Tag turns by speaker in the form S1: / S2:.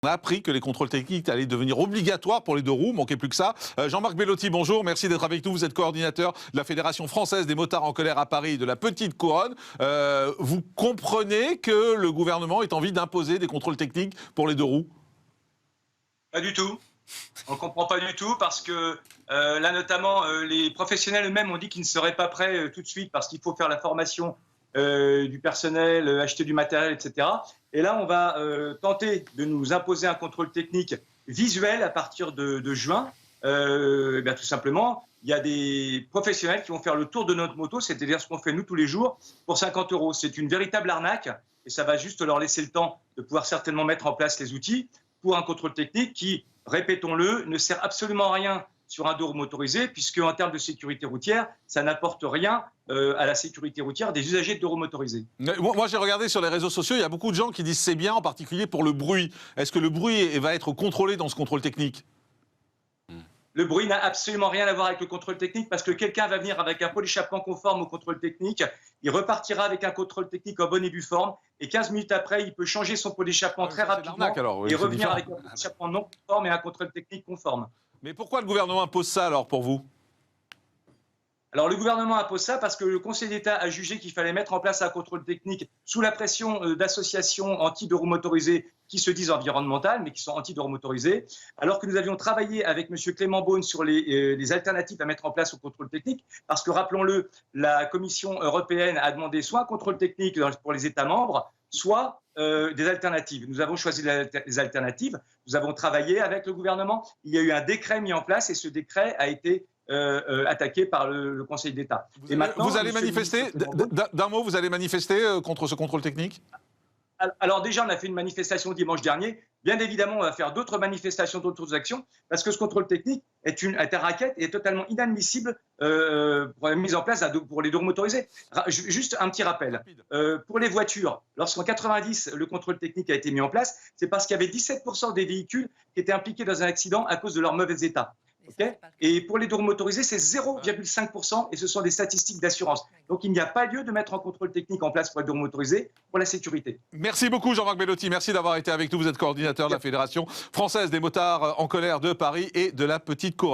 S1: On a appris que les contrôles techniques allaient devenir obligatoires pour les deux roues, manquait plus que ça. Jean-Marc Bellotti, bonjour, merci d'être avec nous. Vous êtes coordinateur de la Fédération française des motards en colère à Paris et de la Petite Couronne. Vous comprenez que le gouvernement ait envie d'imposer des contrôles techniques pour les deux roues?
S2: Pas du tout. On ne comprend pas du tout parce que là, notamment, les professionnels eux-mêmes ont dit qu'ils ne seraient pas prêts tout de suite parce qu'il faut faire la formation du personnel, acheter du matériel, etc. Et là, on va tenter de nous imposer un contrôle technique visuel à partir de juin. Tout simplement, il y a des professionnels qui vont faire le tour de notre moto, c'est-à-dire ce qu'on fait nous tous les jours, pour 50 €. C'est une véritable arnaque et ça va juste leur laisser le temps de pouvoir certainement mettre en place les outils pour un contrôle technique qui, répétons-le, ne sert absolument à rien sur un dos motorisé, puisque en termes de sécurité routière, ça n'apporte rien à la sécurité routière des usagers de dos motorisés.
S1: Moi, j'ai regardé sur les réseaux sociaux, il y a beaucoup de gens qui disent c'est bien, en particulier pour le bruit. Est-ce que le bruit va être contrôlé dans ce contrôle technique?
S2: Le bruit n'a absolument rien à voir avec le contrôle technique parce que quelqu'un va venir avec un pot d'échappement conforme au contrôle technique, il repartira avec un contrôle technique en bonne et due forme et 15 minutes après, il peut changer son pot d'échappement très rapidement et revenir avec un pot d'échappement non conforme et un contrôle technique conforme.
S1: Mais pourquoi le gouvernement impose ça alors pour vous?
S2: Alors le gouvernement impose ça parce que le Conseil d'État a jugé qu'il fallait mettre en place un contrôle technique sous la pression d'associations anti-deux roues motorisées qui se disent environnementales mais qui sont anti-deux roues motorisées, alors que nous avions travaillé avec M. Clément Beaune sur les alternatives à mettre en place au contrôle technique, parce que rappelons-le, la Commission européenne a demandé soit un contrôle technique pour les États membres, soit des alternatives. Nous avons choisi les alternatives, nous avons travaillé avec le gouvernement, il y a eu un décret mis en place et ce décret a été attaqué par le Conseil d'État. Et maintenant,
S1: vous allez manifester, d'un mot, vous allez manifester contre ce contrôle technique?
S2: Alors déjà, on a fait une manifestation dimanche dernier. Bien évidemment, on va faire d'autres manifestations, d'autres actions, parce que ce contrôle technique est un racket et est totalement inadmissible pour la mise en place pour les deux roues motorisées. Juste un petit rappel. Pour les voitures, lorsqu'en 90, le contrôle technique a été mis en place, c'est parce qu'il y avait 17% des véhicules qui étaient impliqués dans un accident à cause de leur mauvais état. Okay, et pour les deux roues motorisées, c'est 0,5% et ce sont des statistiques d'assurance. Donc il n'y a pas lieu de mettre un contrôle technique en place pour les deux roues motorisées pour la sécurité.
S1: Merci beaucoup Jean-Marc Bellotti, merci d'avoir été avec nous. Vous êtes coordinateur de la Fédération française des motards en colère de Paris et de la Petite Couronne.